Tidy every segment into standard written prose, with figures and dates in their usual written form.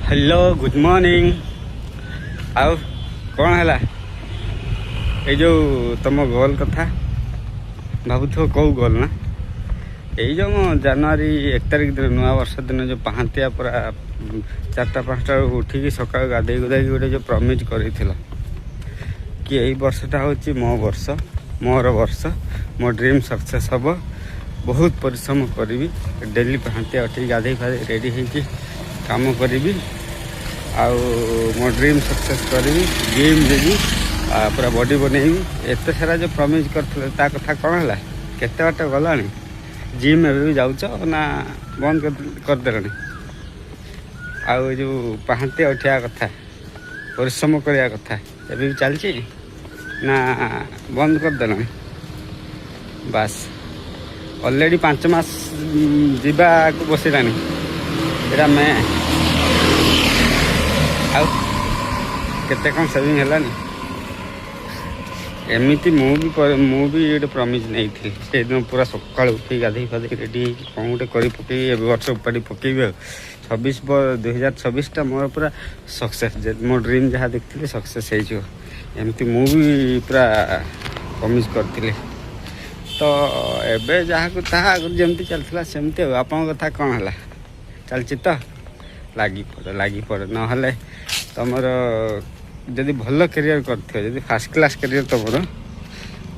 Hello good morning. आउ कौन है ये जो तुम गोल कथा भावुथ कौ गोल ना ये जो जनवरी 1 तारिख दिन नुआ वर्ष दिन जो पहांतिया पूरा 4-5 उठिकी सका गाधे गुधाई गोटे जो प्रमिज कर कि यही वर्षटा हूँ मो वर्ष मोर वर्ष मो ड्रीम सक्सेस हम बहुत परिश्रम करी डेली पहांतिया उठिकी गाधे फाधे रेडी होगी काम करी मो ड्रीम सक्सेस करी जिम देवी पूरा बॉडी बनैबी एत सारा जो प्रमिज करते कथा कौन है केते बाट गला जिम एवं भी जाऊच ना बंद करदे आउ जो पहांतिया उठा कथा परिश्रम करने कथा एवं भी चलती ना बंद करदे बास ऑलरेडी 5 मास जीवा को बसलानी एटा मैं आउ केते कौन सेविंग है एमती मुझे गोटे प्रमिज नहीं थी से दिन पूरा सका उठे गाधे फाधे रेडी कौन गोटे कर पकई वर्ष उपाड़ी पकईबी 2026 मोर पूरा सक्सेस मो ड्रीम जहाँ देखते सक्सेस होमती मुझे पूरा प्रमिज करी तो एबे जहाँ को ताहा आगुरी जमती चलता सेमती आप कथा कौन है चलची तो लगी पड़ ना तुमर जदि भल करियर कर फास्ट क्लास करियर तुम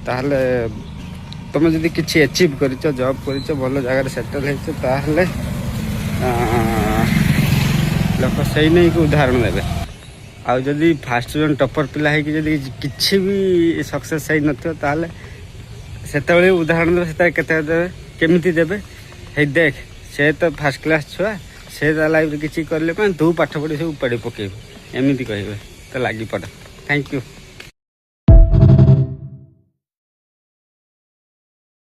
ताहले तुम जदि किसी अचीव कर जॉब कर भल जगह सेटल होते लोक से नहीं को उदाहरण देवे आउ जदि फास्ट जो टॉपर पिला है कि किसी भी सक्सेस हो न से उदाहरण देवे केते केमिति देवे हे देख से तो फास्ट क्लास छुआ से लाइफ किसी कले तू पाठ पढ़ी सब उपाड़ी पकेबू एमती कहे तो लगी पड़। Thank you.